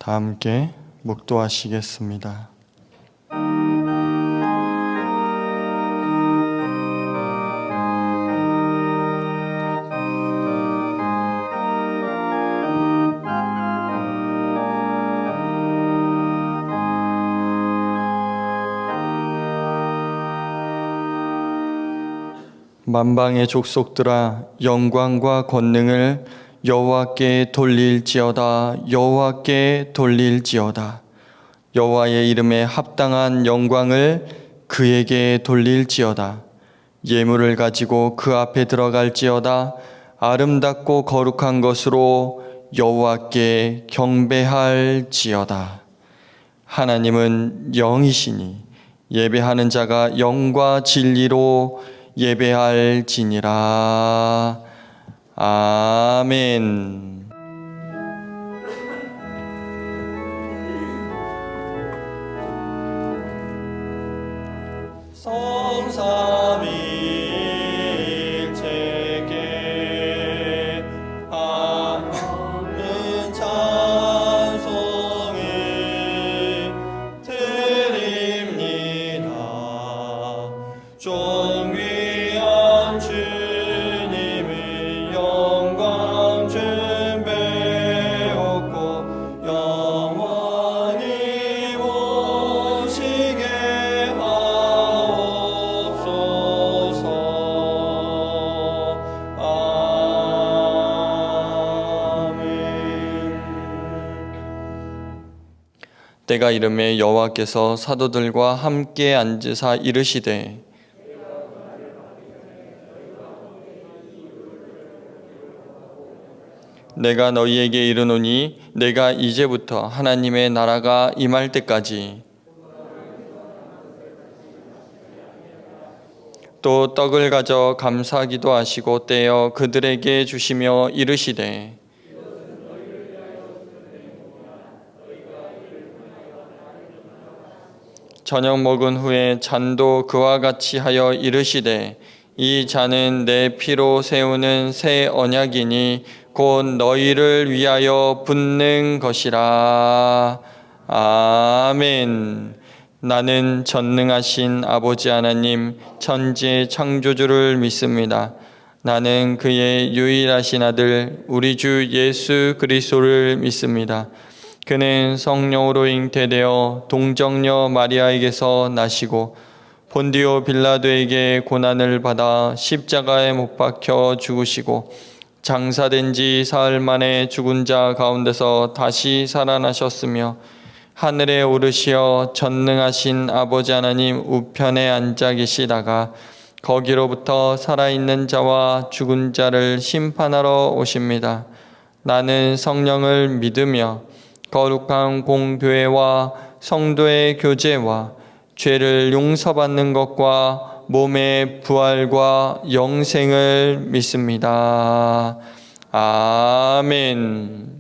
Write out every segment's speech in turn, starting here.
다 함께 묵도하시겠습니다. 만방의 족속들아, 영광과 권능을 여호와께 돌릴지어다. 여호와께 돌릴지어다. 여호와의 이름에 합당한 영광을 그에게 돌릴지어다. 예물을 가지고 그 앞에 들어갈지어다. 아름답고 거룩한 것으로 여호와께 경배할지어다. 하나님은 영이시니 예배하는 자가 영과 진리로 예배할지니라. 아멘. 성삼위일체께 하는 찬송을 드립니다. 존귀한 주님의 영광 준배하고 영원히 모시게 하옵소서. 아멘. 때가 이름에 여호와께서 사도들과 함께 앉으사 이르시되 내가 너희에게 이르노니 내가 이제부터 하나님의 나라가 임할 때까지 또 떡을 가져 감사기도 하시고 떼어 그들에게 주시며 이르시되 저녁 먹은 후에 잔도 그와 같이 하여 이르시되 이 잔은 내 피로 세우는 새 언약이니 곧 너희를 위하여 붓는 것이라. 아멘. 나는 전능하신 아버지 하나님 천지의 창조주를 믿습니다. 나는 그의 유일하신 아들 우리 주 예수 그리스도를 믿습니다. 그는 성령으로 잉태되어 동정녀 마리아에게서 나시고 본디오 빌라도에게 고난을 받아 십자가에 못 박혀 죽으시고 장사된 지 사흘 만에 죽은 자 가운데서 다시 살아나셨으며 하늘에 오르시어 전능하신 아버지 하나님 우편에 앉아 계시다가 거기로부터 살아있는 자와 죽은 자를 심판하러 오십니다. 나는 성령을 믿으며 거룩한 공교회와 성도의 교제와 죄를 용서받는 것과 몸의 부활과 영생을 믿습니다. 아멘.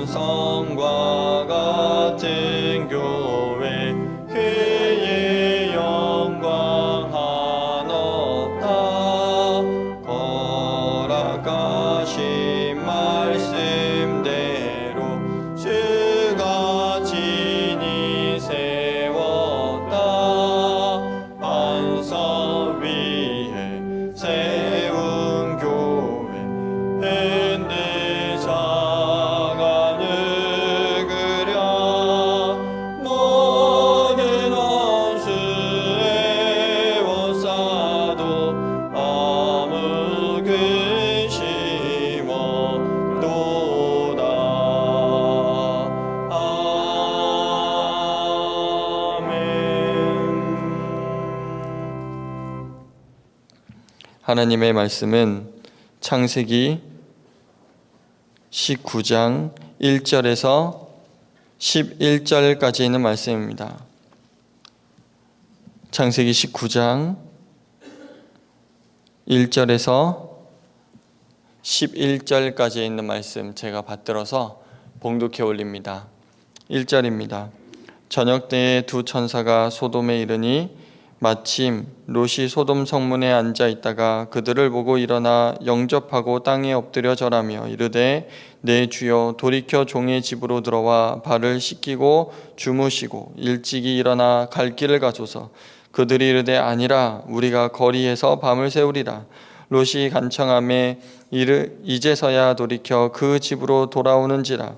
시온성과 같은 교회 그의 영광 한없다. 허락하신 말씀대로 주가 진히 세웠다. 반석 위에 세운 교회 자가 누구랴. 모든 원수의 원사도 아무 근심 없도다. 아멘. 하나님의 말씀은 창세기 19장 1절에서 11절까지 있는 말씀입니다. 창세기 19장 1절에서 11절까지 있는 말씀 제가 받들어서 봉독해 올립니다. 1절입니다. 저녁 때에 두 천사가 소돔에 이르니 마침 롯이 소돔 성문에 앉아 있다가 그들을 보고 일어나 영접하고 땅에 엎드려 절하며 이르되 내 주여 돌이켜 종의 집으로 들어와 발을 씻기고 주무시고 일찍이 일어나 갈 길을 가소서. 그들이 이르되 아니라 우리가 거리에서 밤을 새우리라. 롯이 간청하매 이제서야 돌이켜 그 집으로 돌아오는지라.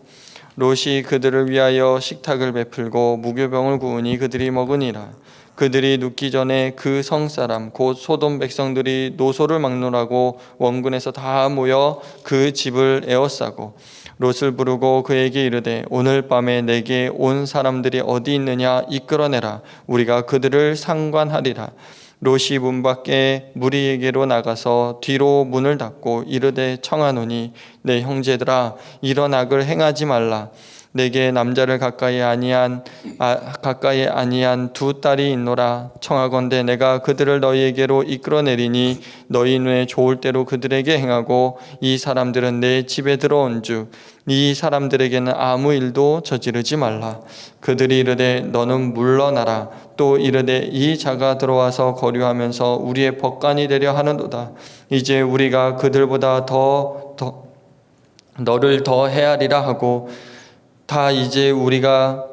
롯이 그들을 위하여 식탁을 베풀고 무교병을 구우니 그들이 먹으니라. 그들이 눕기 전에 그 성사람 곧 소돔 백성들이 노소를 막론하고 원군에서 다 모여 그 집을 에워싸고 롯을 부르고 그에게 이르되 오늘 밤에 내게 온 사람들이 어디 있느냐 이끌어내라. 우리가 그들을 상관하리라. 롯이 문 밖에 무리에게로 나가서 뒤로 문을 닫고 이르되 청하노니 내 형제들아 이런 악을 행하지 말라. 내게 남자를 가까이 아니한 두 딸이 있노라. 청하건대 내가 그들을 너희에게로 이끌어내리니 너희 눈에 좋을 대로 그들에게 행하고 이 사람들은 내 집에 들어온즉 이 사람들에게는 아무 일도 저지르지 말라. 그들이 이르되 너는 물러나라. 또 이르되 이 자가 들어와서 거류하면서 우리의 법관이 되려 하는도다. 이제 우리가 그들보다 너를 더 헤아리라 하고 다 이제 우리가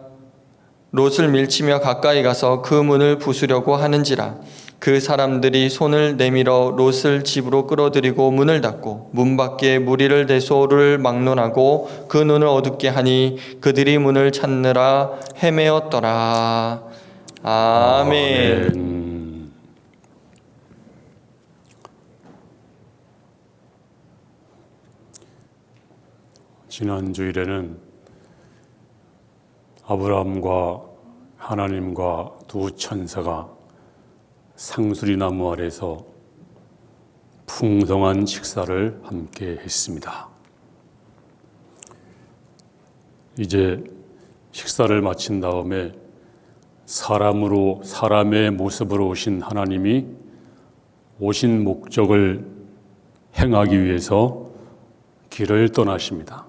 롯을 밀치며 가까이 가서 그 문을 부수려고 하는지라. 그 사람들이 손을 내밀어 롯을 집으로 끌어들이고 문을 닫고 문 밖에 무리를 대소를 막론하고 그 눈을 어둡게 하니 그들이 문을 찾느라 헤매었더라. 아멘. 지난 주일에는 아브라함과 하나님과 두 천사가 상수리나무 아래서 풍성한 식사를 함께 했습니다. 이제 식사를 마친 다음에 사람의 모습으로 오신 하나님이 오신 목적을 행하기 위해서 길을 떠나십니다.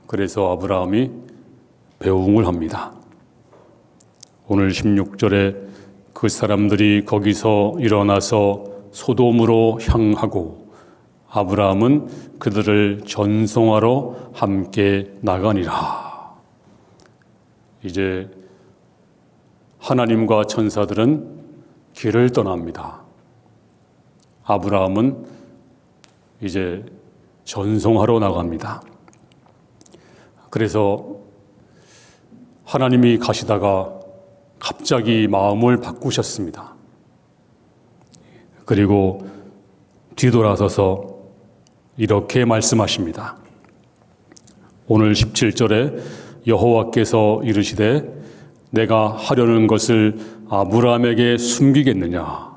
그래서 아브라함이 배웅을 합니다. 오늘 16절에 그 사람들이 거기서 일어나서 소돔으로 향하고 아브라함은 그들을 전송하러 함께 나가니라. 이제 하나님과 천사들은 길을 떠납니다. 아브라함은 이제 전송하러 나갑니다. 그래서 하나님이 가시다가 갑자기 마음을 바꾸셨습니다. 그리고 뒤돌아서서 이렇게 말씀하십니다. 오늘 17절에 여호와께서 이르시되 내가 하려는 것을 아브라함에게 숨기겠느냐.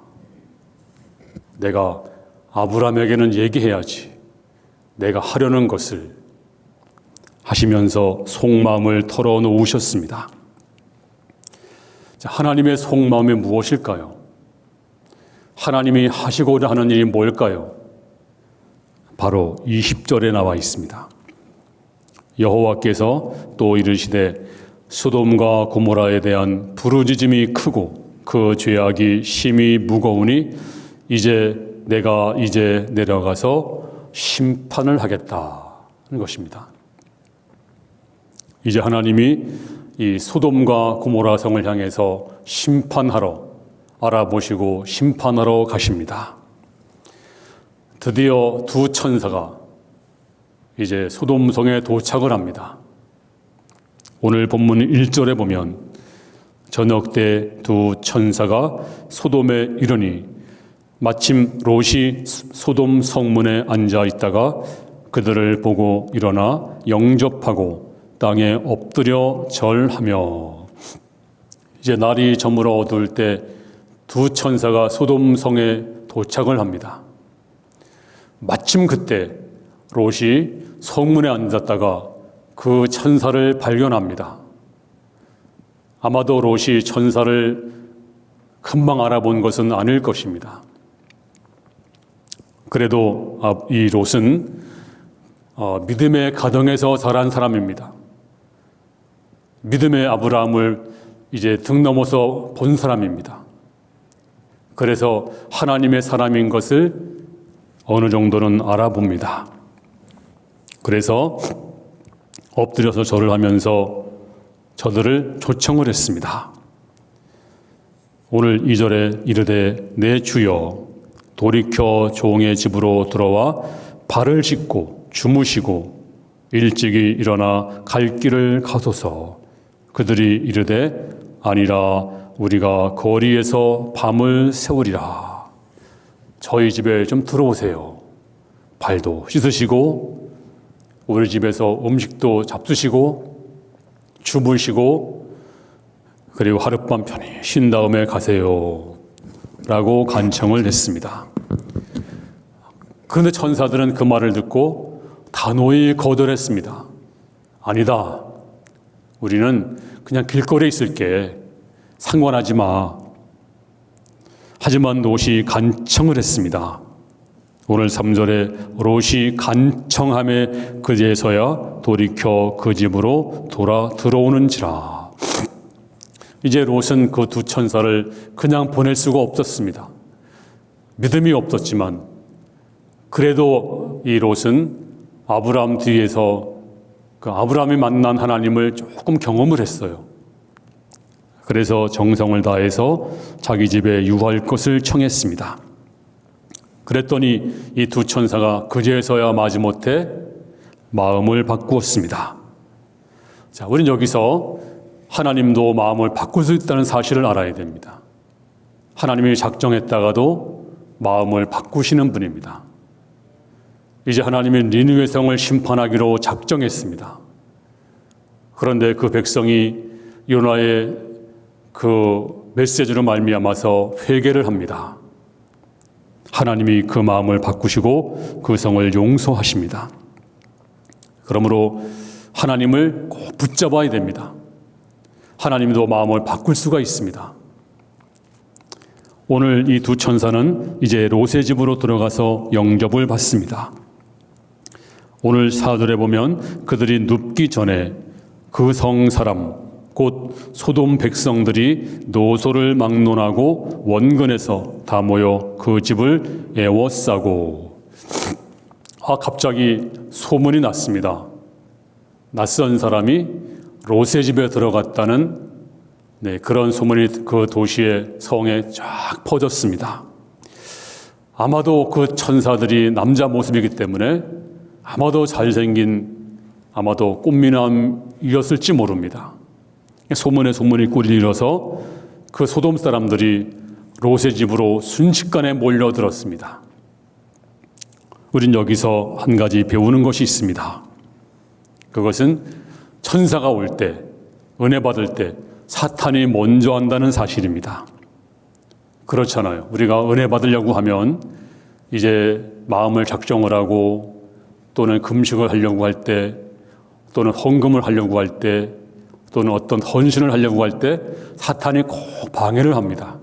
내가 아브라함에게는 얘기해야지. 내가 하려는 것을 하시면서 속마음을 털어놓으셨습니다. 하나님의 속마음이 무엇일까요? 하나님이 하시고자 하는 일이 뭘까요? 바로 20절에 나와 있습니다. 여호와께서 또 이르시되 소돔과 고모라에 대한 부르짖음이 크고 그 죄악이 심히 무거우니 내가 이제 내려가서 심판을 하겠다는 것입니다. 이제 하나님이 이 소돔과 고모라 성을 향해서 알아보시고 심판하러 가십니다. 드디어 두 천사가 이제 소돔 성에 도착을 합니다. 오늘 본문 1절에 보면 저녁 때 두 천사가 소돔에 이르니 마침 롯이 소돔 성문에 앉아 있다가 그들을 보고 일어나 영접하고 땅에 엎드려 절하며. 이제 날이 저물어 어두울 때 두 천사가 소돔 성에 도착을 합니다. 마침 그때 롯이 성문에 앉았다가 그 천사를 발견합니다. 아마도 롯이 천사를 금방 알아본 것은 아닐 것입니다. 그래도 이 롯은 믿음의 가정에서 자란 사람입니다. 믿음의 아브라함을 이제 등 넘어서 본 사람입니다. 그래서 하나님의 사람인 것을 어느 정도는 알아봅니다. 그래서 엎드려서 절을 하면서 저들을 초청을 했습니다. 오늘 2절에 이르되 내 주여 돌이켜 종의 집으로 들어와 발을 씻고 주무시고 일찍이 일어나 갈 길을 가소서. 그들이 이르되 아니라 우리가 거리에서 밤을 새우리라. 저희 집에 좀 들어오세요. 발도 씻으시고 우리 집에서 음식도 잡수시고 주무시고 그리고 하룻밤 편히 쉰 다음에 가세요 라고 간청을 했습니다. 그런데 천사들은 그 말을 듣고 단호히 거절했습니다. 아니다. 우리는 그냥 길거리에 있을게. 상관하지 마. 하지만 롯이 간청을 했습니다. 오늘 3절에 롯이 간청함에 그제서야 돌이켜 그 집으로 돌아 들어오는지라. 이제 롯은 그 두 천사를 그냥 보낼 수가 없었습니다. 믿음이 없었지만 그래도 이 롯은 아브라함 뒤에서 그 아브라함이 만난 하나님을 조금 경험을 했어요. 그래서 정성을 다해서 자기 집에 유할 것을 청했습니다. 그랬더니 이 두 천사가 그제서야 마지못해 마음을 바꾸었습니다. 자, 우리는 여기서 하나님도 마음을 바꿀 수 있다는 사실을 알아야 됩니다. 하나님이 작정했다가도 마음을 바꾸시는 분입니다. 이제 하나님이 니느웨 성을 심판하기로 작정했습니다. 그런데 그 백성이 요나의 그 메시지로 말미암아서 회개를 합니다. 하나님이 그 마음을 바꾸시고 그 성을 용서하십니다. 그러므로 하나님을 꼭 붙잡아야 됩니다. 하나님도 마음을 바꿀 수가 있습니다. 오늘 이 두 천사는 이제 롯의 집으로 들어가서 영접을 받습니다. 오늘 4절에 보면 그들이 눕기 전에 그 성 사람 곧 소돔 백성들이 노소를 막론하고 원근에서 다 모여 그 집을 애워싸고. 갑자기 소문이 났습니다. 낯선 사람이 롯의 집에 들어갔다는 그런 소문이 그 도시의 성에 쫙 퍼졌습니다. 아마도 그 천사들이 남자 모습이기 때문에 아마도 잘생긴 아마도 꽃미남이었을지 모릅니다. 소문에 소문이 꿀이 일어서 그 소돔 사람들이 롯의 집으로 순식간에 몰려들었습니다. 우린 여기서 한 가지 배우는 것이 있습니다. 그것은 천사가 올 때, 은혜 받을 때 사탄이 먼저 한다는 사실입니다. 그렇잖아요. 우리가 은혜 받으려고 하면 이제 마음을 작정을 하고 또는 금식을 하려고 할 때 또는 헌금을 하려고 할 때 또는 어떤 헌신을 하려고 할 때 사탄이 꼭 방해를 합니다.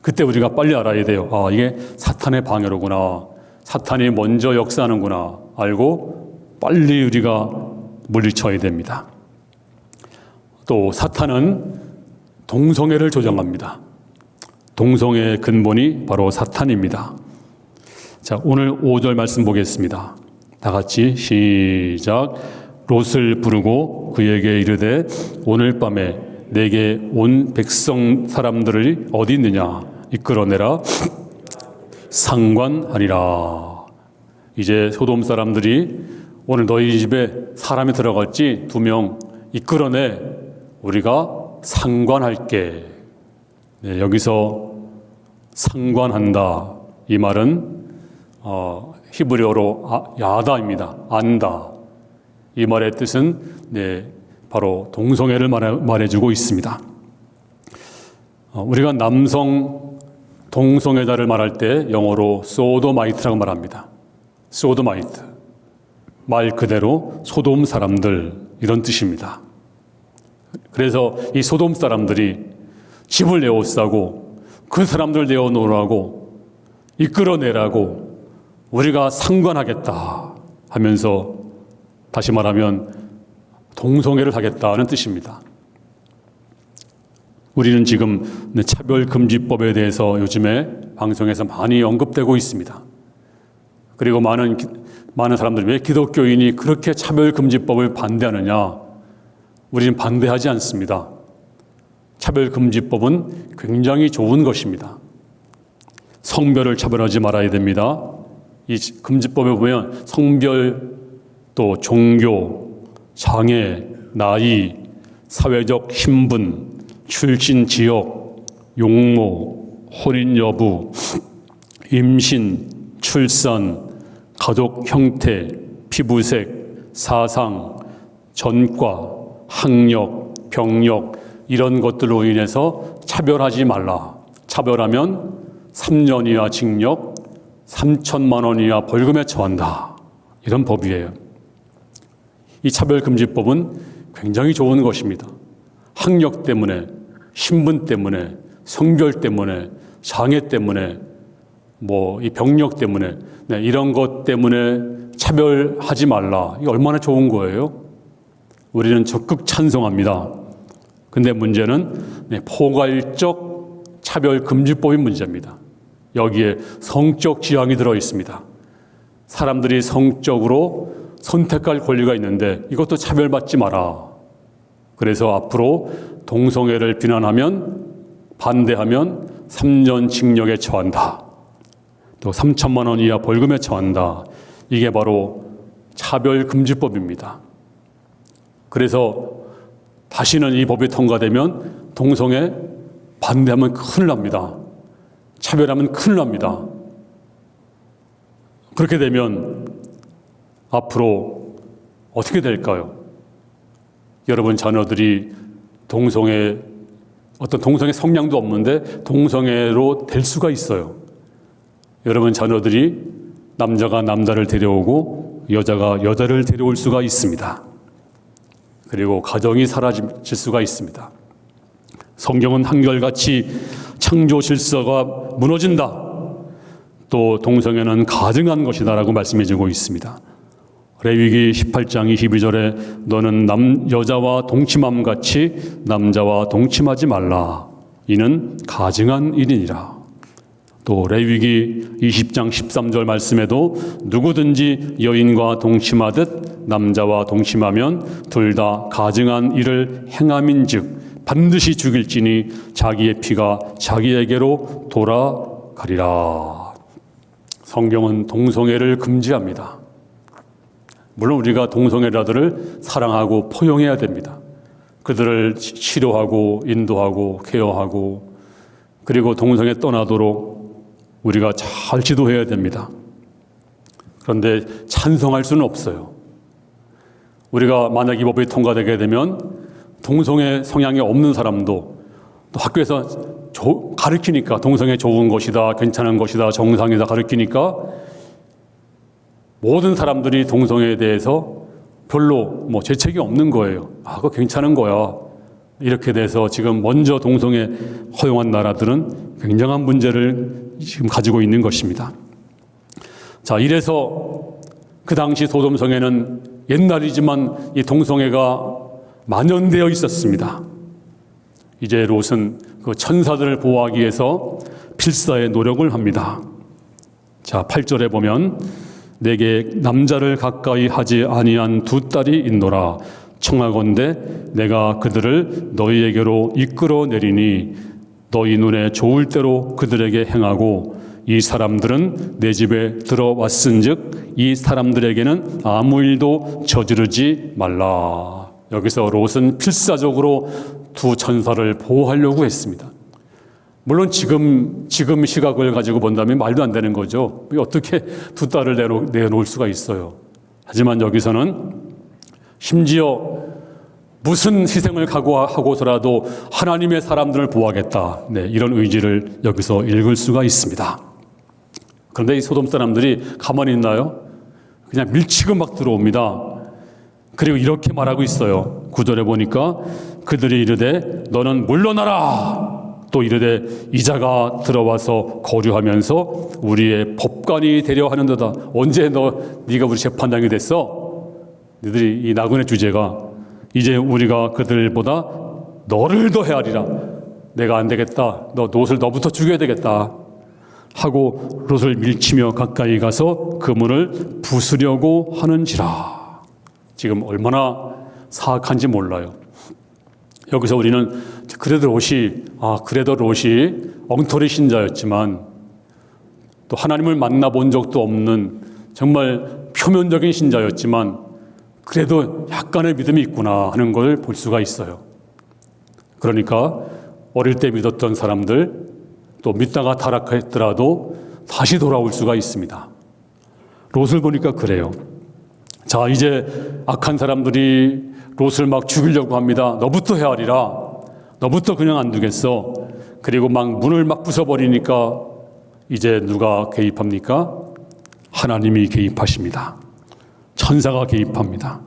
그때 우리가 빨리 알아야 돼요. 이게 사탄의 방해로구나. 사탄이 먼저 역사하는구나. 알고 빨리 우리가 물리쳐야 됩니다. 또 사탄은 동성애를 조장합니다. 동성애의 근본이 바로 사탄입니다. 자, 오늘 5절 말씀 보겠습니다. 다 같이 시작. 롯을 부르고 그에게 이르되 오늘 밤에 내게 온 백성 사람들이 어디 있느냐 이끌어내라. 상관하리라. 이제 소돔 사람들이 오늘 너희 집에 사람이 들어갔지 2명 이끌어내. 우리가 상관할게. 여기서 상관한다. 이 말은 히브리어로 야다입니다. 안다. 이 말의 뜻은 바로 동성애를 말해주고 있습니다. 우리가 남성 동성애자를 말할 때 영어로 소도마이트라고 말합니다. 소도마이트. 말 그대로 소돔 사람들 이런 뜻입니다. 그래서 이 소돔 사람들이 집을 내어싸고 그 사람들 내어놓으라고 이끌어내라고 우리가 상관하겠다 하면서 다시 말하면 동성애를 하겠다는 뜻입니다. 우리는 지금 차별금지법에 대해서 요즘에 방송에서 많이 언급되고 있습니다. 그리고 많은 사람들이 왜 기독교인이 그렇게 차별금지법을 반대하느냐? 우리는 반대하지 않습니다. 차별금지법은 굉장히 좋은 것입니다. 성별을 차별하지 말아야 됩니다. 이 금지법에 보면 성별, 또 종교, 장애, 나이, 사회적 신분, 출신 지역, 용모, 혼인 여부, 임신, 출산, 가족 형태, 피부색, 사상, 전과, 학력, 병력 이런 것들로 인해서 차별하지 말라. 차별하면 3년 이하 징역, 3천만 원 이하 벌금에 처한다. 이런 법이에요. 이 차별금지법은 굉장히 좋은 것입니다. 학력 때문에, 신분 때문에, 성별 때문에, 장애 때문에, 이 병력 때문에, 이런 것 때문에 차별하지 말라. 이게 얼마나 좋은 거예요? 우리는 적극 찬성합니다. 근데 문제는 포괄적 차별금지법이 문제입니다. 여기에 성적 지향이 들어 있습니다. 사람들이 성적으로 선택할 권리가 있는데 이것도 차별받지 마라. 그래서 앞으로 동성애를 반대하면 3년 징역에 처한다. 또 3천만 원 이하 벌금에 처한다. 이게 바로 차별금지법입니다. 그래서 다시는 이 법이 통과되면 동성애 반대하면 큰일 납니다. 차별하면 큰일 납니다. 그렇게 되면 앞으로 어떻게 될까요? 여러분 자녀들이 동성애 성향도 없는데 동성애로 될 수가 있어요. 여러분 자녀들이 남자가 남자를 데려오고 여자가 여자를 데려올 수가 있습니다. 그리고 가정이 사라질 수가 있습니다. 성경은 한결같이 창조 질서가 무너진다. 또 동성애는 가증한 것이다라고 말씀해주고 있습니다. 레위기 18장 22절에 너는 여자와 동침함 같이 남자와 동침하지 말라. 이는 가증한 일이니라. 또 레위기 20장 13절 말씀에도 누구든지 여인과 동침하듯 남자와 동침하면 둘 다 가증한 일을 행함인즉 반드시 죽일지니 자기의 피가 자기에게로 돌아가리라. 성경은 동성애를 금지합니다. 물론 우리가 동성애자들을 사랑하고 포용해야 됩니다. 그들을 치료하고 인도하고 케어하고 그리고 동성애 떠나도록 우리가 잘 지도해야 됩니다. 그런데 찬성할 수는 없어요. 우리가 만약 이 법이 통과되게 되면 동성애 성향이 없는 사람도 또 학교에서 가르치니까 동성애 좋은 것이다, 괜찮은 것이다, 정상이다 가르치니까 모든 사람들이 동성애에 대해서 별로 재책이 없는 거예요. 그거 괜찮은 거야. 이렇게 돼서 지금 먼저 동성애 허용한 나라들은 굉장한 문제를 지금 가지고 있는 것입니다. 자, 이래서 그 당시 소돔성애는 옛날이지만 이 동성애가 만연되어 있었습니다. 이제 롯은 그 천사들을 보호하기 위해서 필사의 노력을 합니다. 자, 8절에 보면 내게 남자를 가까이 하지 아니한 두 딸이 있노라. 청하건대 내가 그들을 너희에게로 이끌어내리니 너희 눈에 좋을 대로 그들에게 행하고 이 사람들은 내 집에 들어왔은즉 이 사람들에게는 아무 일도 저지르지 말라. 여기서 롯은 필사적으로 두 천사를 보호하려고 했습니다. 물론 지금 시각을 가지고 본다면 말도 안 되는 거죠. 어떻게 두 딸을 내놓을 수가 있어요. 하지만 여기서는 심지어 무슨 희생을 각오하고서라도 하나님의 사람들을 보호하겠다. 이런 의지를 여기서 읽을 수가 있습니다. 그런데 이 소돔 사람들이 가만히 있나요? 그냥 밀치고 막 들어옵니다. 그리고 이렇게 말하고 있어요. 9절에 보니까 그들이 이르되 너는 물러나라. 또 이르되 이자가 들어와서 거류하면서 우리의 법관이 되려 하는도다. 언제 네가 우리 재판장이 됐어? 너희들이 이 나그네 주제가 이제 우리가 그들보다 너를 더 헤아리라. 내가 안 되겠다. 너 롯을 너부터 죽여야 되겠다. 하고 롯을 밀치며 가까이 가서 그 문을 부수려고 하는지라. 지금 얼마나 사악한지 몰라요. 여기서 우리는 그래도 롯이 엉터리 신자였지만 또 하나님을 만나본 적도 없는 정말 표면적인 신자였지만 그래도 약간의 믿음이 있구나 하는 걸 볼 수가 있어요. 그러니까 어릴 때 믿었던 사람들 또 믿다가 타락했더라도 다시 돌아올 수가 있습니다. 롯을 보니까 그래요. 자, 이제 악한 사람들이 롯을 막 죽이려고 합니다. 너부터 헤아리라. 너부터 그냥 안 두겠어. 그리고 막 문을 막 부숴버리니까 이제 누가 개입합니까? 하나님이 개입하십니다. 천사가 개입합니다.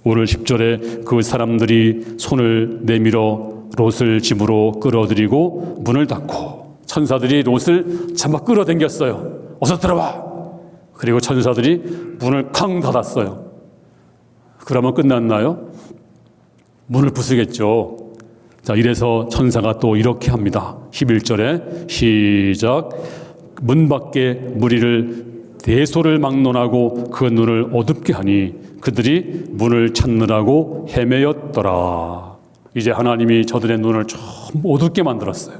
오늘 10절에 그 사람들이 손을 내밀어 롯을 집으로 끌어들이고 문을 닫고 천사들이 롯을 잡아 끌어당겼어요. 어서 들어와. 그리고 천사들이 문을 쾅 닫았어요. 그러면 끝났나요? 문을 부수겠죠. 자, 이래서 천사가 또 이렇게 합니다. 11절에 시작. 문 밖에 무리를 대소를 막론하고 그 눈을 어둡게 하니 그들이 문을 찾느라고 헤매였더라. 이제 하나님이 저들의 눈을 좀 어둡게 만들었어요.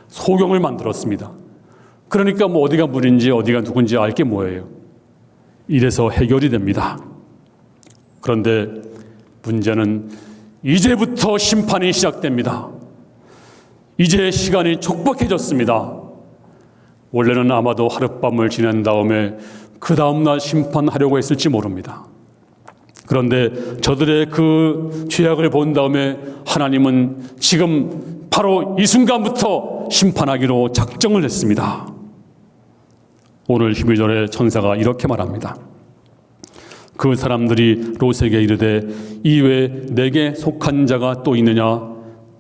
소경을 만들었습니다. 그러니까 뭐 어디가 문인지 어디가 누군지 알 게 뭐예요. 이래서 해결이 됩니다. 그런데 문제는 이제부터 심판이 시작됩니다. 이제 시간이 촉박해졌습니다. 원래는 아마도 하룻밤을 지낸 다음에 그 다음날 심판하려고 했을지 모릅니다. 그런데 저들의 그 죄악을 본 다음에 하나님은 지금 바로 이 순간부터 심판하기로 작정을 했습니다. 오늘 12절에 천사가 이렇게 말합니다. 그 사람들이 롯에게 이르되 이외에 내게 속한 자가 또 있느냐?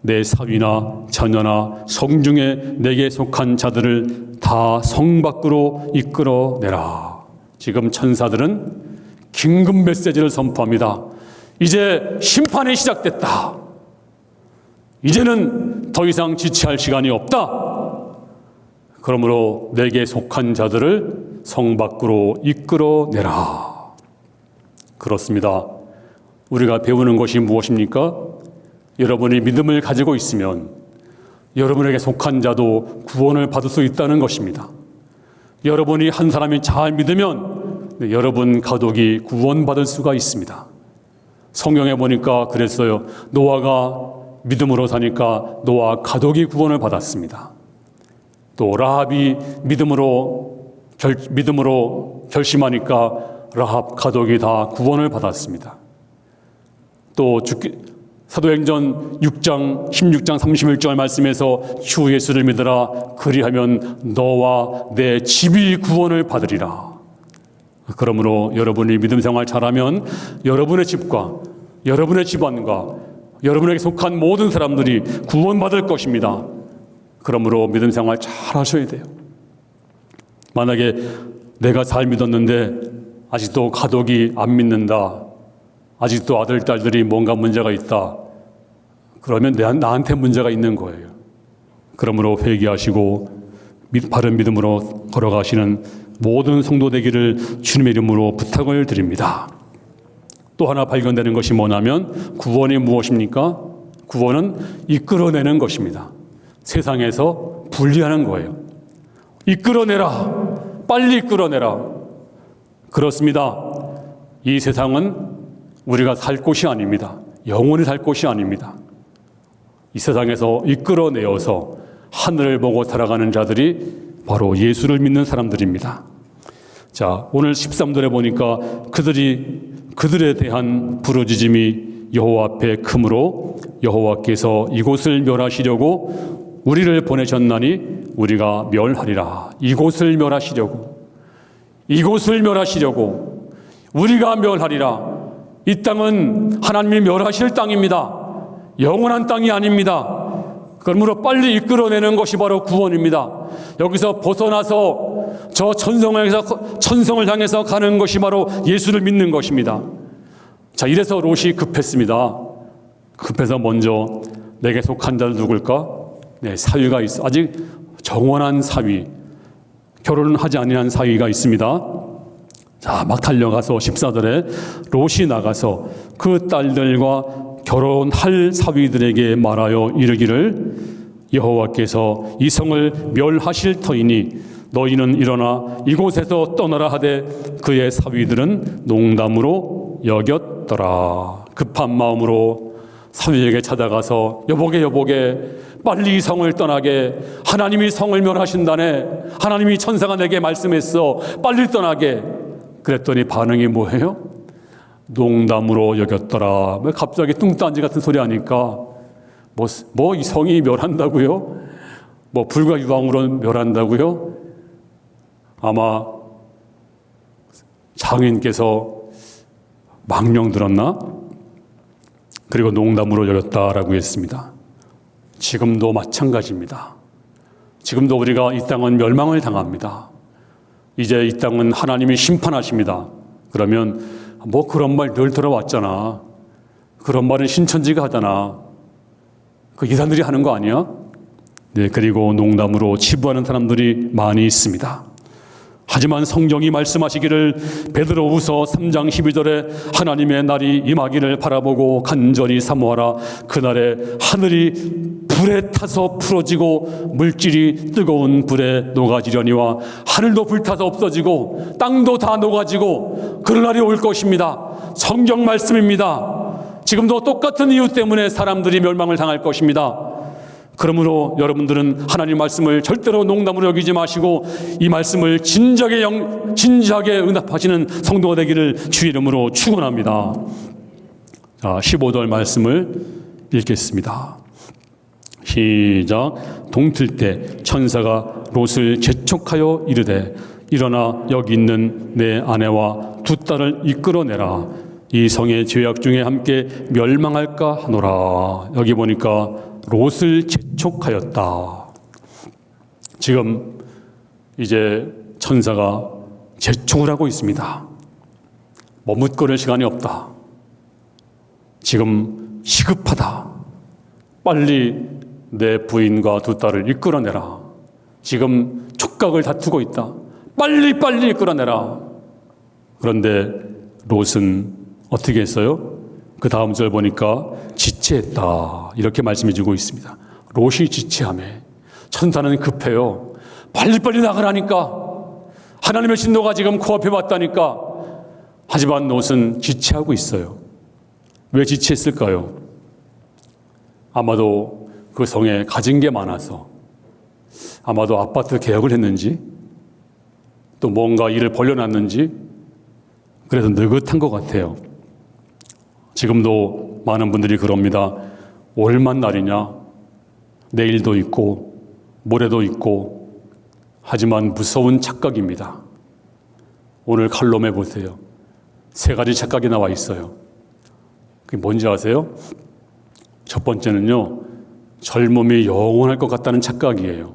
내 사위나 자녀나 성중에 내게 속한 자들을 다 성 밖으로 이끌어내라. 지금 천사들은 긴급 메시지를 선포합니다. 이제 심판이 시작됐다. 이제는 더 이상 지체할 시간이 없다. 그러므로 내게 속한 자들을 성 밖으로 이끌어내라. 그렇습니다. 우리가 배우는 것이 무엇입니까? 여러분이 믿음을 가지고 있으면 여러분에게 속한 자도 구원을 받을 수 있다는 것입니다. 여러분이 한 사람이 잘 믿으면 여러분 가족이 구원받을 수가 있습니다. 성경에 보니까 그랬어요. 노아가 믿음으로 사니까 노아 가족이 구원을 받았습니다. 또 라합이 믿음으로 결심하니까 라합 가족이 다 구원을 받았습니다. 또 사도행전 6장 16장 31절 말씀에서 주 예수를 믿으라 그리하면 너와 내 집이 구원을 받으리라. 그러므로 여러분이 믿음 생활 잘하면 여러분의 집과 여러분의 집안과 여러분에게 속한 모든 사람들이 구원받을 것입니다. 그러므로 믿음 생활 잘 하셔야 돼요. 만약에 내가 잘 믿었는데 아직도 가족이 안 믿는다. 아직도 아들, 딸들이 뭔가 문제가 있다. 그러면 나한테 문제가 있는 거예요. 그러므로 회개하시고 바른 믿음으로 걸어가시는 모든 성도 되기를 주님의 이름으로 부탁을 드립니다. 또 하나 발견되는 것이 뭐냐면 구원이 무엇입니까? 구원은 이끌어내는 것입니다. 세상에서 분리하는 거예요. 이끌어내라. 빨리 이끌어내라. 그렇습니다. 이 세상은 우리가 살 곳이 아닙니다. 영원히 살 곳이 아닙니다. 이 세상에서 이끌어내어서 하늘을 보고 살아가는 자들이 바로 예수를 믿는 사람들입니다. 자, 오늘 13절에 보니까 그들에 대한 부르짖음이 여호와 앞에 크므로 여호와께서 이곳을 멸하시려고 우리를 보내셨나니 우리가 멸하리라. 이곳을 멸하시려고 우리가 멸하리라. 이 땅은 하나님이 멸하실 땅입니다. 영원한 땅이 아닙니다. 그러므로 빨리 이끌어내는 것이 바로 구원입니다. 여기서 벗어나서 저 천성을 향해서 가는 것이 바로 예수를 믿는 것입니다. 자, 이래서 롯이 급했습니다. 급해서 먼저 내게 속한 자를 누굴까? 네, 사위가 있어. 아직 정원한 사위, 결혼은 하지 아니한 사위가 있습니다. 자, 막 달려가서 14절에 롯이 나가서 그 딸들과 결혼할 사위들에게 말하여 이르기를 여호와께서 이 성을 멸하실 터이니 너희는 일어나 이곳에서 떠나라 하되 그의 사위들은 농담으로 여겼더라. 급한 마음으로 사위에게 찾아가서 여보게 빨리 이 성을 떠나게, 하나님이 성을 멸하신다네, 하나님이 천사가 내게 말씀했어, 빨리 떠나게. 그랬더니 반응이 뭐예요? 농담으로 여겼더라. 왜 갑자기 뚱딴지 같은 소리 하니까 뭐 이 성이 멸한다고요? 뭐 불과 유황으로 멸한다고요? 아마 장인께서 망령 들었나? 그리고 농담으로 여겼다라고 했습니다. 지금도 마찬가지입니다. 지금도 우리가 이 땅은 멸망을 당합니다. 이제 이 땅은 하나님이 심판하십니다. 그러면 뭐 그런 말 늘 들어왔잖아. 그런 말은 신천지가 하잖아. 그 이단들이 하는 거 아니야? 네, 그리고 농담으로 치부하는 사람들이 많이 있습니다. 하지만 성경이 말씀하시기를 베드로후서 3장 12절에 하나님의 날이 임하기를 바라보고 간절히 사모하라. 그날에 하늘이 불에 타서 풀어지고 물질이 뜨거운 불에 녹아지려니와 하늘도 불타서 없어지고 땅도 다 녹아지고 그럴 날이 올 것입니다. 성경 말씀입니다. 지금도 똑같은 이유 때문에 사람들이 멸망을 당할 것입니다. 그러므로 여러분들은 하나님 말씀을 절대로 농담으로 여기지 마시고 이 말씀을 진지하게 응답하시는 성도가 되기를 주의 이름으로 축원합니다. 자, 15절 말씀을 읽겠습니다. 시작. 동틀 때 천사가 롯을 재촉하여 이르되 일어나 여기 있는 내 아내와 두 딸을 이끌어내라. 이 성의 죄악 중에 함께 멸망할까 하노라. 여기 보니까 롯을 재촉하였다. 지금 이제 천사가 재촉을 하고 있습니다. 머뭇거릴 시간이 없다. 지금 시급하다. 빨리 내 부인과 두 딸을 이끌어내라. 지금 촉각을 다투고 있다. 빨리 이끌어내라. 그런데 롯은 어떻게 했어요? 그 다음 절 보니까 지체했다. 이렇게 말씀해 주고 있습니다. 롯이 지체하매 천사는 급해요. 빨리 나가라니까. 하나님의 진노가 지금 코앞에 왔다니까. 하지만 롯은 지체하고 있어요. 왜 지체했을까요? 아마도 그 성에 가진 게 많아서, 아마도 아파트 계약을 했는지, 또 뭔가 일을 벌려놨는지, 그래서 느긋한 것 같아요. 지금도 많은 분들이 그럽니다. 오늘만 날이냐? 내일도 있고 모레도 있고. 하지만 무서운 착각입니다. 오늘 칼럼에 보세요. 3가지 착각이 나와 있어요. 그게 뭔지 아세요? 첫 번째는요, 젊음이 영원할 것 같다는 착각이에요.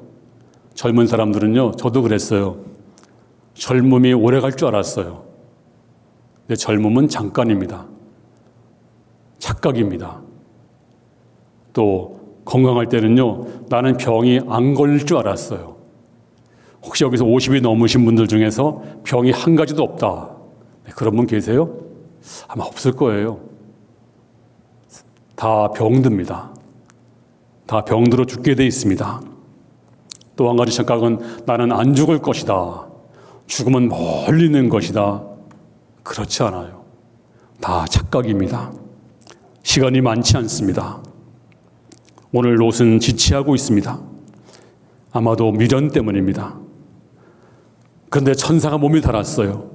젊은 사람들은요, 저도 그랬어요. 젊음이 오래 갈 줄 알았어요. 근데 젊음은 잠깐입니다. 착각입니다. 또 건강할 때는요, 나는 병이 안 걸릴 줄 알았어요. 혹시 여기서 50이 넘으신 분들 중에서 병이 한 가지도 없다, 그런 분 계세요? 아마 없을 거예요. 다 병듭니다. 다 병들어 죽게 돼 있습니다. 또 한 가지 착각은 나는 안 죽을 것이다. 죽음은 멀리 있는 것이다. 그렇지 않아요. 다 착각입니다. 시간이 많지 않습니다. 오늘 롯은 지체하고 있습니다. 아마도 미련 때문입니다. 그런데 천사가 몸이 달았어요.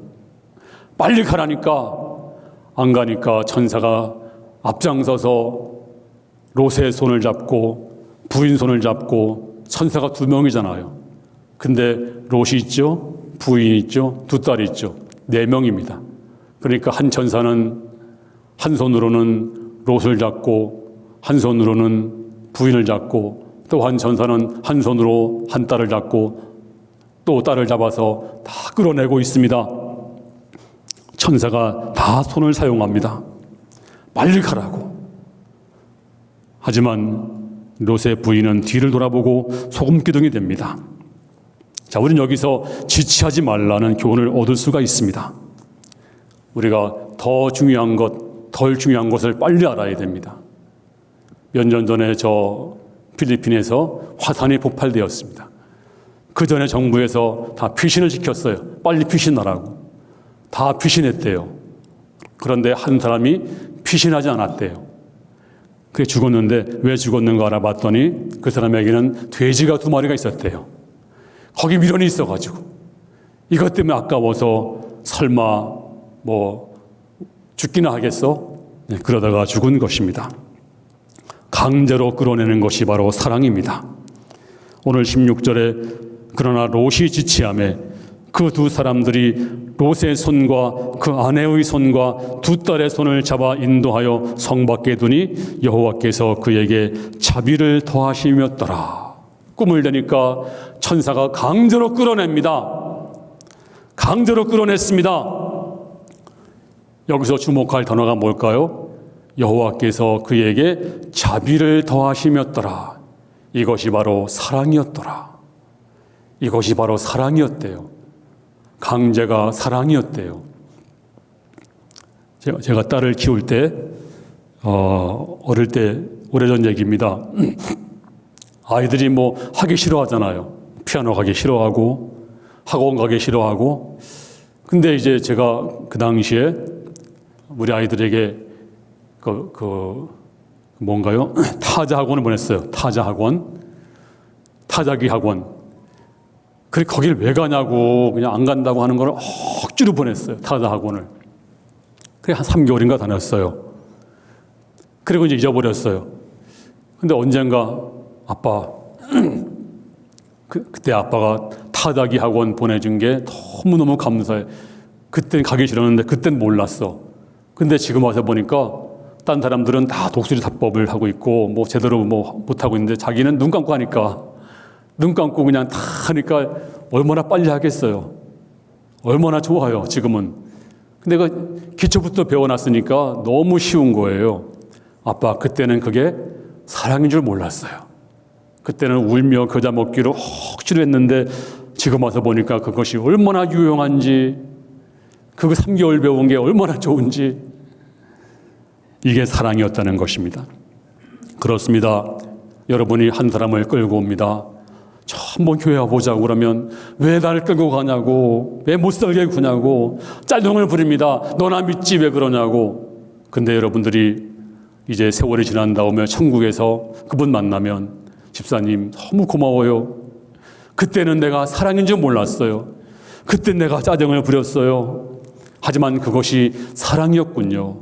빨리 가라니까 안 가니까 천사가 앞장서서 롯의 손을 잡고 부인 손을 잡고, 천사가 2명이잖아요. 근데 롯이 있죠, 부인이 있죠, 2딸이 있죠. 4명입니다. 그러니까 한 천사는 한 손으로는 롯을 잡고 한 손으로는 부인을 잡고, 또 한 천사는 한 손으로 한 딸을 잡고 또 딸을 잡아서 다 끌어내고 있습니다. 천사가 다 손을 사용합니다. 빨리 가라고. 하지만 롯의 부인은 뒤를 돌아보고 소금기둥이 됩니다. 자, 우리는 여기서 지체하지 말라는 교훈을 얻을 수가 있습니다. 우리가 더 중요한 것, 덜 중요한 것을 빨리 알아야 됩니다. 몇 년 전에 저 필리핀에서 화산이 폭발되었습니다. 그 전에 정부에서 다 피신을 시켰어요. 빨리 피신하라고. 다 피신했대요. 그런데 한 사람이 피신하지 않았대요. 그게 죽었는데 왜 죽었는가 알아봤더니 그 사람에게는 돼지가 2마리가 있었대요. 거기 미련이 있어가지고 이것 때문에 아까워서 설마 뭐 죽기나 하겠어? 네, 그러다가 죽은 것입니다. 강제로 끌어내는 것이 바로 사랑입니다. 오늘 16절에 그러나 롯이 지체하매 그 2 사람들이 롯의 손과 그 아내의 손과 2 딸의 손을 잡아 인도하여 성 밖에 두니 여호와께서 그에게 자비를 더하시며더라. 꿈을 대니까 천사가 강제로 끌어냅니다. 강제로 끌어냈습니다. 여기서 주목할 단어가 뭘까요? 여호와께서 그에게 자비를 더하시며더라. 이것이 바로 사랑이었더라. 이것이 바로 사랑이었대요. 강제가 사랑이었대요. 제가 딸을 키울 때 어릴 때 오래전 얘기입니다. 아이들이 뭐 하기 싫어하잖아요. 피아노 가기 싫어하고 학원 가기 싫어하고. 근데 이제 제가 그 당시에 우리 아이들에게 뭔가요? 타자 학원을 보냈어요. 타자 학원, 타자기 학원. 그래 거길 왜 가냐고 그냥 안 간다고 하는 걸 억지로 보냈어요. 타자 학원을. 그래 한 3개월인가 다녔어요. 그리고 이제 잊어버렸어요. 근데 언젠가 아빠 그때 아빠가 타자기 학원 보내준 게 너무너무 감사해. 그땐 가기 싫었는데 그땐 몰랐어. 근데 지금 와서 보니까 딴 사람들은 다 독수리 타법을 하고 있고 뭐 제대로 뭐 못하고 있는데 자기는 눈 감고 하니까 눈 감고 그냥 다 하니까 얼마나 빨리 하겠어요. 얼마나 좋아요 지금은. 근데 그 기초부터 배워놨으니까 너무 쉬운 거예요. 아빠 그때는 그게 사랑인 줄 몰랐어요. 그때는 울며 겨자 먹기로 억지로 했는데 지금 와서 보니까 그것이 얼마나 유용한지, 그거 3개월 배운 게 얼마나 좋은지, 이게 사랑이었다는 것입니다. 그렇습니다. 여러분이 한 사람을 끌고 옵니다. 저 한번 교회 와보자고 그러면 왜 나를 끌고 가냐고, 왜 못 살게 구냐고 짤정을 부립니다. 너나 믿지 왜 그러냐고. 근데 여러분들이 이제 세월이 지난 다음에 천국에서 그분 만나면 집사님 너무 고마워요. 그때는 내가 사랑인 줄 몰랐어요. 그때 내가 짜증을 부렸어요. 하지만 그것이 사랑이었군요.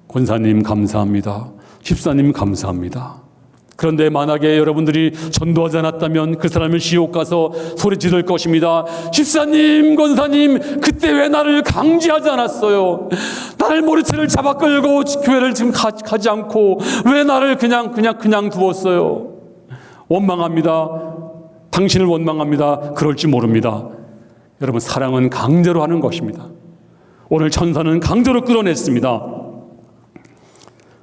권사님 감사합니다. 집사님 감사합니다. 그런데 만약에 여러분들이 전도하지 않았다면 그 사람은 지옥 가서 소리 지를 것입니다. 집사님, 권사님, 그때 왜 나를 강제하지 않았어요? 나를 머리채를 잡아 끌고 교회를 지금 가지 않고 왜 나를 그냥 두었어요? 원망합니다. 당신을 원망합니다. 그럴지 모릅니다. 여러분, 사랑은 강제로 하는 것입니다. 오늘 천사는 강제로 끌어냈습니다.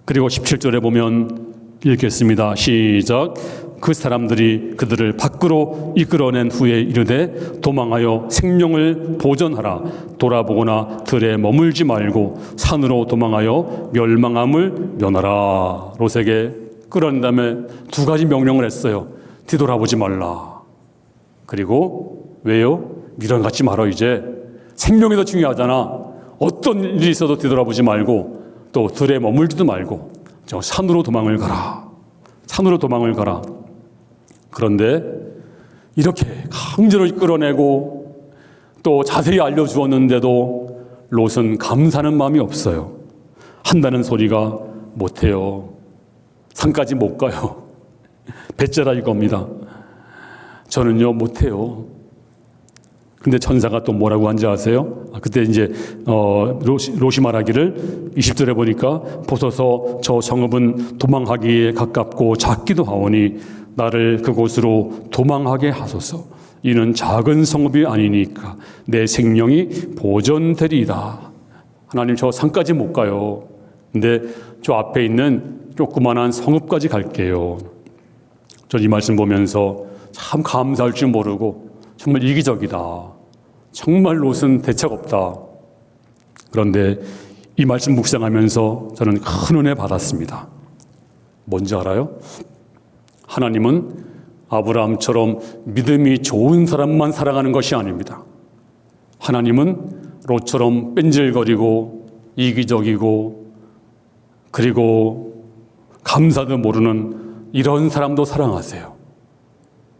그리고 17절에 보면 읽겠습니다. 시작. 그 사람들이 그들을 밖으로 이끌어낸 후에 이르되 도망하여 생명을 보전하라. 돌아보거나 들에 머물지 말고 산으로 도망하여 멸망함을 면하라. 롯에게 끌어낸 다음에 2가지 명령을 했어요. 뒤돌아보지 말라. 그리고 왜요? 미련 갖지 말어. 이제 생명이 더 중요하잖아. 어떤 일이 있어도 뒤돌아보지 말고 또 들에 머물지도 말고 저 산으로 도망을 가라. 산으로 도망을 가라. 그런데 이렇게 강제로 끌어내고 또 자세히 알려주었는데도 롯은 감사하는 마음이 없어요. 한다는 소리가 못해요. 산까지 못 가요. 배째라 이겁니다. 저는요 못해요. 근데 천사가 또 뭐라고 한지 아세요? 그때 이제 롯이 말하기를 20절에 보니까 보소서 저 성읍은 도망하기에 가깝고 작기도 하오니 나를 그곳으로 도망하게 하소서. 이는 작은 성읍이 아니니까 내 생명이 보존되리이다. 하나님 저 산까지 못 가요. 근데 저 앞에 있는 조그만한 성읍까지 갈게요. 전 이 말씀 보면서 참 감사할 줄 모르고 정말 이기적이다. 정말 롯은 대책 없다. 그런데 이 말씀 묵상하면서 저는 큰 은혜 받았습니다. 뭔지 알아요? 하나님은 아브라함처럼 믿음이 좋은 사람만 사랑하는 것이 아닙니다. 하나님은 롯처럼 뺀질거리고 이기적이고 그리고 감사도 모르는 이런 사람도 사랑하세요.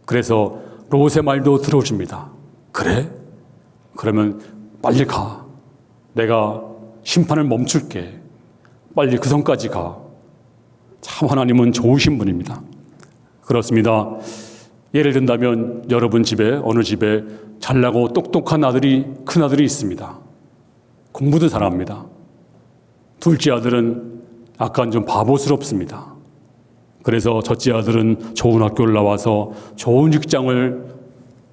그래서 롯의 말도 들어줍니다. 그래? 그러면 빨리 가. 내가 심판을 멈출게. 빨리 그 성까지 가. 참 하나님은 좋으신 분입니다. 그렇습니다. 예를 든다면 여러분 집에 어느 집에 잘나고 똑똑한 아들이 큰 아들이 있습니다. 공부도 잘합니다. 둘째 아들은 약간 좀 바보스럽습니다. 그래서 첫째 아들은 좋은 학교를 나와서 좋은 직장을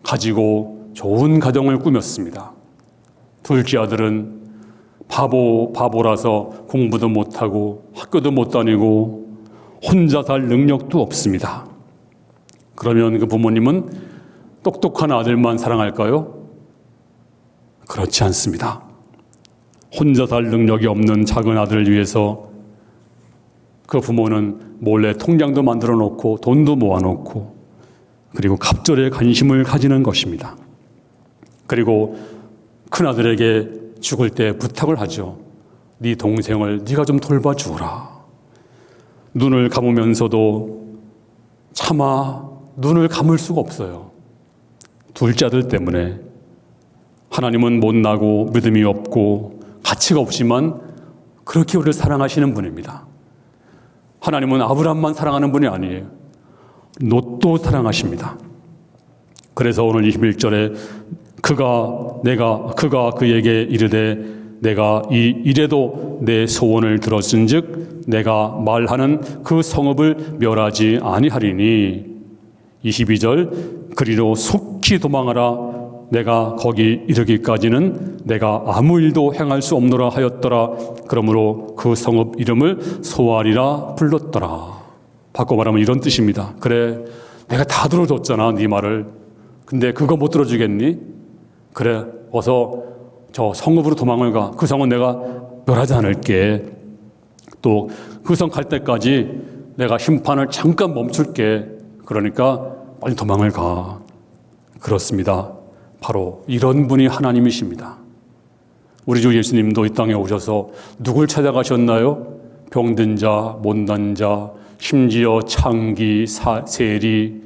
가지고 좋은 가정을 꾸몄습니다. 둘째 아들은 바보라서 공부도 못하고 학교도 못 다니고 혼자 살 능력도 없습니다. 그러면 그 부모님은 똑똑한 아들만 사랑할까요? 그렇지 않습니다. 혼자 살 능력이 없는 작은 아들을 위해서 그 부모는 몰래 통장도 만들어 놓고 돈도 모아 놓고 그리고 갑절에 관심을 가지는 것입니다. 그리고 큰 아들에게 죽을 때 부탁을 하죠. 네 동생을 네가 좀 돌봐주라. 눈을 감으면서도 차마 눈을 감을 수가 없어요. 둘째 아들 때문에. 하나님은 못나고 믿음이 없고 가치가 없지만 그렇게 우리를 사랑하시는 분입니다. 하나님은 아브라함만 사랑하는 분이 아니에요. 롯도 사랑하십니다. 그래서 오늘 21절에 그가 그에게 이르되 내가 이 일에도 내 소원을 들었은즉 내가 말하는 그 성읍을 멸하지 아니하리니 22절 그리로 속히 도망하라 내가 거기 이르기까지는 내가 아무 일도 행할 수 없노라 하였더라. 그러므로 그 성읍 이름을 소알이라 불렀더라. 바꿔 말하면 이런 뜻입니다. 그래 내가 다 들어줬잖아 네 말을. 근데 그거 못 들어주겠니? 그래 어서 저 성읍으로 도망을 가. 그 성은 내가 멸하지 않을게. 또 그 성 갈 때까지 내가 심판을 잠깐 멈출게. 그러니까 빨리 도망을 가. 그렇습니다. 바로 이런 분이 하나님이십니다. 우리 주 예수님도 이 땅에 오셔서 누굴 찾아가셨나요? 병든 자, 못난 자, 심지어 창기, 세리,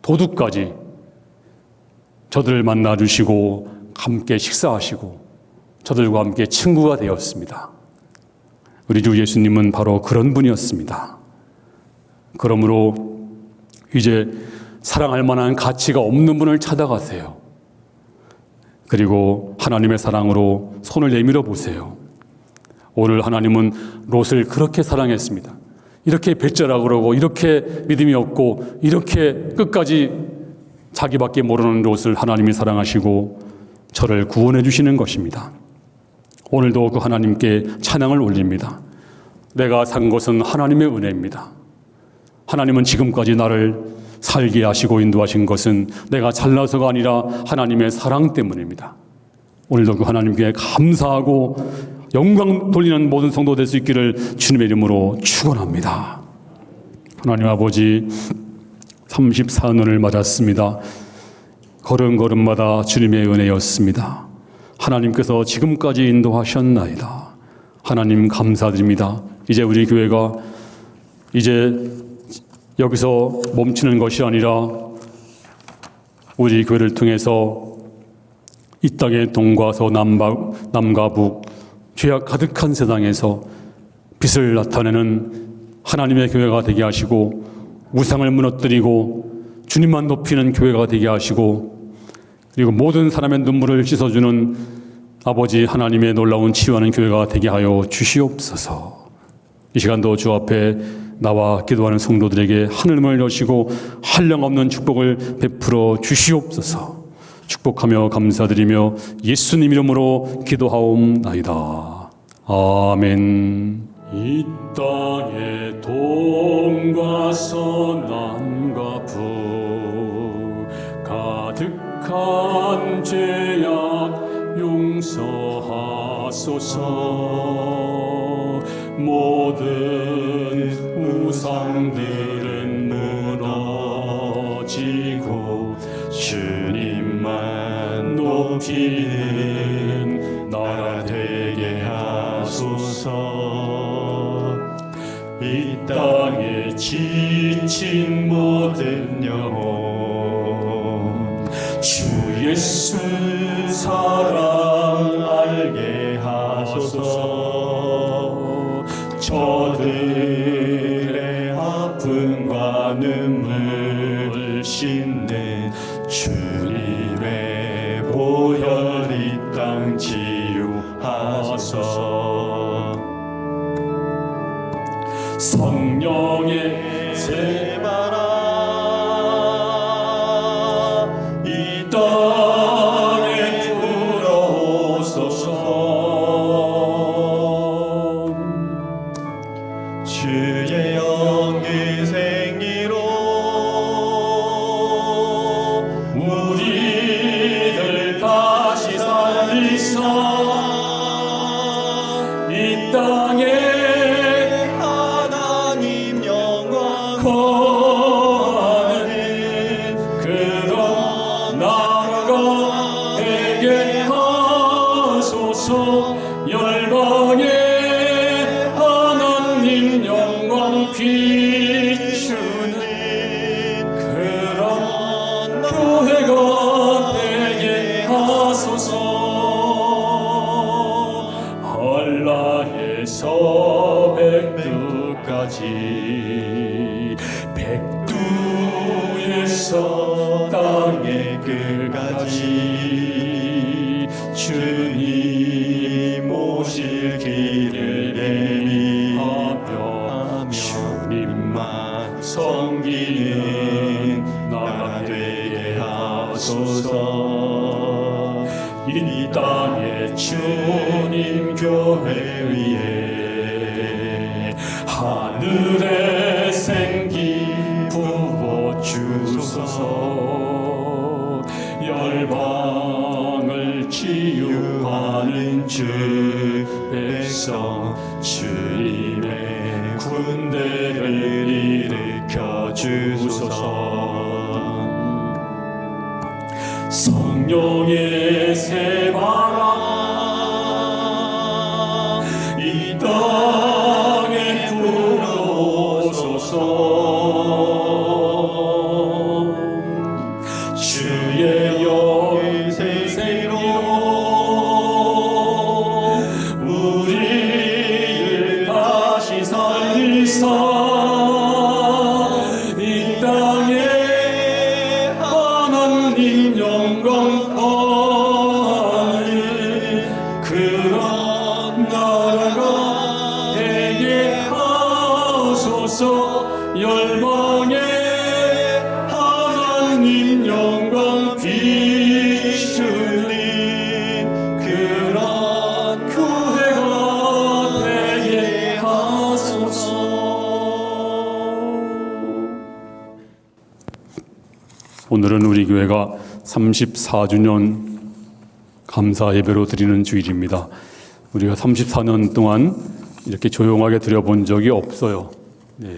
도둑까지 저들을 만나주시고 함께 식사하시고 저들과 함께 친구가 되었습니다. 우리 주 예수님은 바로 그런 분이었습니다. 그러므로 이제 사랑할 만한 가치가 없는 분을 찾아가세요. 그리고 하나님의 사랑으로 손을 내밀어 보세요. 오늘 하나님은 롯을 그렇게 사랑했습니다. 이렇게 배째라 그러고 이렇게 믿음이 없고 이렇게 끝까지 자기밖에 모르는 롯을 하나님이 사랑하시고 저를 구원해 주시는 것입니다. 오늘도 그 하나님께 찬양을 올립니다. 내가 산 것은 하나님의 은혜입니다. 하나님은 지금까지 나를 살게 하시고 인도하신 것은 내가 잘나서가 아니라 하나님의 사랑 때문입니다. 오늘도 그 하나님께 감사하고 영광 돌리는 모든 성도 될 수 있기를 주님의 이름으로 축원합니다. 하나님 아버지 34년을 맞았습니다. 걸음걸음마다 주님의 은혜였습니다. 하나님께서 지금까지 인도하셨나이다. 하나님 감사드립니다. 이제 우리 교회가 이제 여기서 멈추는 것이 아니라 우리 교회를 통해서 이 땅의 동과 남과 북 죄악 가득한 세상에서 빛을 나타내는 하나님의 교회가 되게 하시고 우상을 무너뜨리고 주님만 높이는 교회가 되게 하시고 그리고 모든 사람의 눈물을 씻어주는 아버지 하나님의 놀라운 치유하는 교회가 되게 하여 주시옵소서. 이 시간도 주 앞에 나와 기도하는 성도들에게 하늘문을 여시고 한량없는 축복을 베풀어 주시옵소서. 축복하며 감사드리며 예수님 이름으로 기도하옵나이다. 아멘. 이 땅의 동과 서남과 북 가득한 죄악 용서하소서. 모든 우상들은 무너지고 주님만 높이는 나라 되게 하소서. 이 땅에 지친 모든 영혼 주 예수 사랑 알게 하소서. 저들의 아픔과 눈물 씻는 주님의 보혈 이 땅 치유하소서. 성령의 세바라 이 땅에 불어오소서. 주의 영이 생기로 우리를 다시 살리사 이 땅에 거하는 그런 나라가 되게 하소서. 열방에 하나님 영광 비추는 그런 교회가 되게 하소서. 한라에서 백두까지 백두에서 땅의 끝까지 주님 오실 길을 예비하며 주님만 섬기는 나라 되게 하소서. 이 땅에 주님 교회 위에 하늘의 생기 부어주소서. 열방을 치유하는 주 백성 주님의 군대를 일으켜 주소서. 성령의 세바라 이 땅에 불어오소서. 주의 영이 생기로 우리를 다시 살리사 이 땅에 하나님 영광 거하는 그런 나라가 되게 하소서. 열방에 하나님 영광 비추는 그런 교회가 되게 하소서. 오늘은 우리 교회가 34주년 감사 예배로 드리는 주일입니다. 우리가 34년 동안 이렇게 조용하게 드려본 적이 없어요. 네,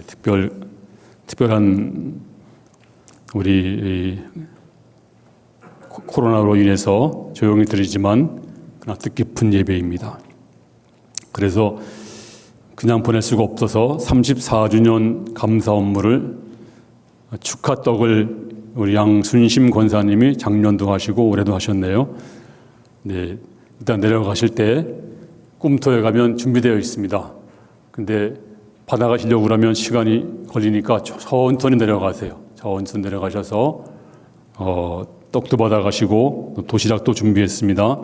특별한 우리 코로나로 인해서 조용히 드리지만 그러나 뜻깊은 예배입니다. 그래서 그냥 보낼 수가 없어서 34주년 감사 업무를 축하떡을 우리 양순심 권사님이 작년도 하시고 올해도 하셨네요. 네, 일단 내려가실 때 꿈터에 가면 준비되어 있습니다. 근데 받아가시려고 그러면 시간이 걸리니까 천천히 내려가세요. 천천히 내려가셔서 떡도 받아가시고 도시락도 준비했습니다.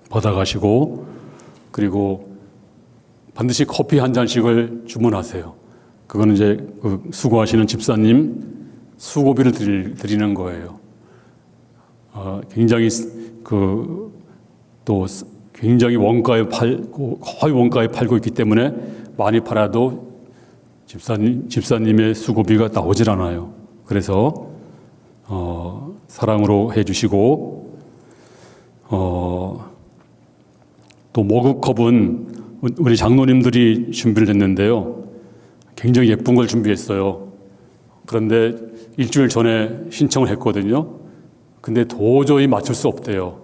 받아가시고 그리고 반드시 커피 한 잔씩을 주문하세요. 그거는 이제 그 수고하시는 집사님 수고비를 드리는 거예요. 굉장히 또 굉장히 원가에 팔고 거의 원가에 팔고 있기 때문에 많이 팔아도 집사님의 수고비가 나오질 않아요. 그래서 사랑으로 해주시고 또 머그컵은 우리 장로님들이 준비를 했는데요. 굉장히 예쁜 걸 준비했어요. 그런데 일주일 전에 신청을 했거든요. 근데 도저히 맞출 수 없대요.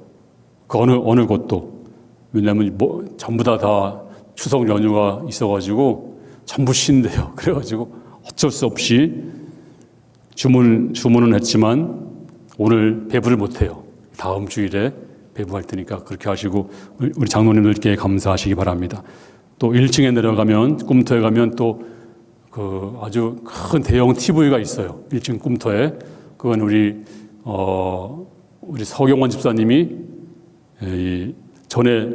그 어느 곳도. 왜냐하면 전부 다 추석 연휴가 있어가지고 전부 쉰대요. 그래가지고 어쩔 수 없이 주문은 했지만 오늘 배부를 못해요. 다음 주일에 배부할 테니까 그렇게 하시고 우리 장로님들께 감사하시기 바랍니다. 또 1층에 내려가면 꿈터에 가면 또 그 아주 큰 대형 TV가 있어요. 1층 꿈터에. 그건 우리 서경원 집사님이 전에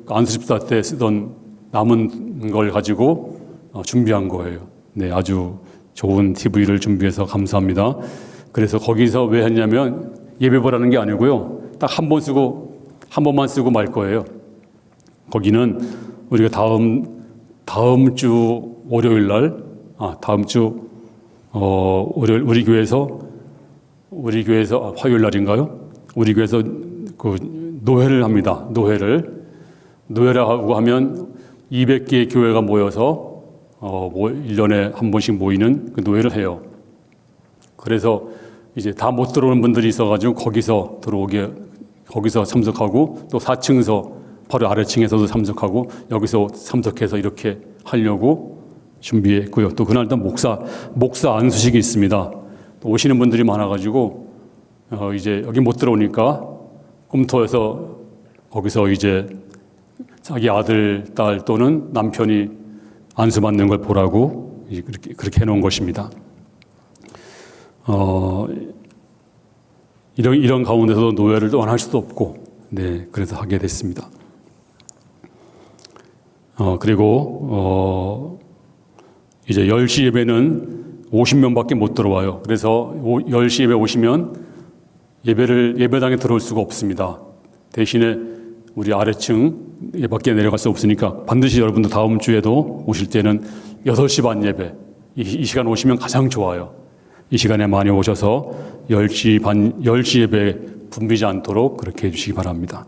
안수 집사 때 쓰던 남은 걸 가지고 준비한 거예요. 네, 아주 좋은 TV를 준비해서 감사합니다. 그래서 거기서 왜 했냐면 예배 보라는 게 아니고요. 딱 한 번만 쓰고 말 거예요. 거기는 우리가 다음 주 월요일 날, 다음 주 월요일 우리 교회에서 화요일 날인가요? 우리 교회에서 그 노회를 합니다. 노회라고 하면 200개의 교회가 모여서 1년에 한 번씩 모이는 그 노회를 해요. 그래서 이제 다 못 들어오는 분들이 있어가지고 거기서 참석하고 또 4층에서 바로 아래층에서도 참석하고 여기서 참석해서 이렇게 하려고 준비했고요. 또 그날 또 목사 안수식이 있습니다. 또 오시는 분들이 많아가지고 이제 여기 못 들어오니까 꿈터에서 거기서 이제 자기 아들, 딸 또는 남편이 안수받는 걸 보라고 그렇게 해놓은 것입니다. 이런 가운데서도 노예를 또 안 할 수도 없고, 네, 그래서 하게 됐습니다. 그리고 이제 10시 예배는 50명밖에 못 들어와요. 그래서 10시 예배 오시면 예배당에 들어올 수가 없습니다. 대신에 우리 아래층 밖에 내려갈 수 없으니까 반드시 여러분도 다음 주에도 오실 때는 8시 반 예배, 이 시간 오시면 가장 좋아요. 이 시간에 많이 오셔서 10시 예배 붐비지 않도록 그렇게 해주시기 바랍니다.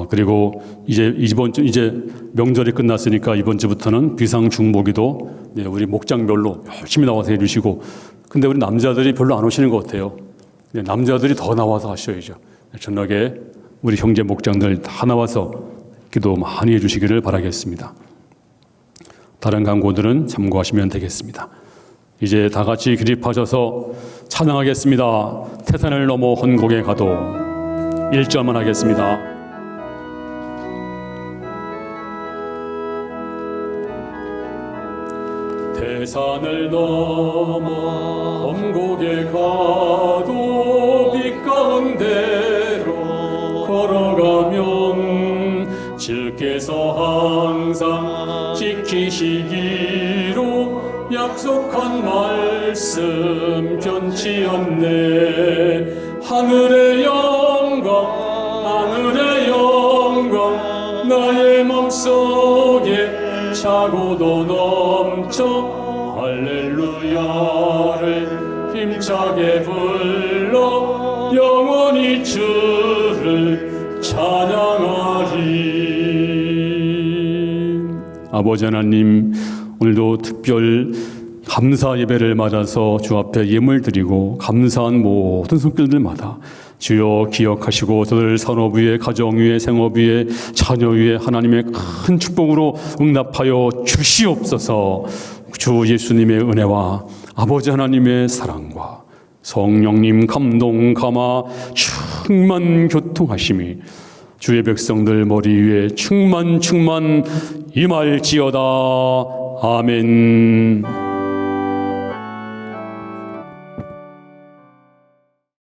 그리고 이제 명절이 끝났으니까 이번 주부터는 비상 중보기도 우리 목장별로 열심히 나와서 해주시고, 근데 우리 남자들이 별로 안 오시는 것 같아요. 남자들이 더 나와서 하셔야죠. 저녁에 우리 형제 목장들 다 나와서 기도 많이 해주시기를 바라겠습니다. 다른 광고들은 참고하시면 되겠습니다. 이제 다 같이 기립하셔서 찬양하겠습니다. 태산을 넘어 헌곡에 가도 1절만 하겠습니다. 태산을 넘어 헌곡에 가도 빛 가운데로 걸어가면 주께서 항상 지키시기로 약속한 말씀 변치 않네. 하늘의 영광 나의 맘속에 차고도 넘쳐 할렐루야를 힘차게 불러 영원히 주를 찬양하리. 아버지 하나님, 오늘도 특별 감사 예배를 맞아서 주 앞에 예물 드리고 감사한 모든 손길들마다 주여 기억하시고 저들 산업 위에, 가정 위에, 생업 위에, 자녀 위에 하나님의 큰 축복으로 응답하여 주시옵소서. 주 예수님의 은혜와 아버지 하나님의 사랑과 성령님 감동 감화 충만 교통하심이 주의 백성들 머리 위에 충만 임할지어다. 아멘.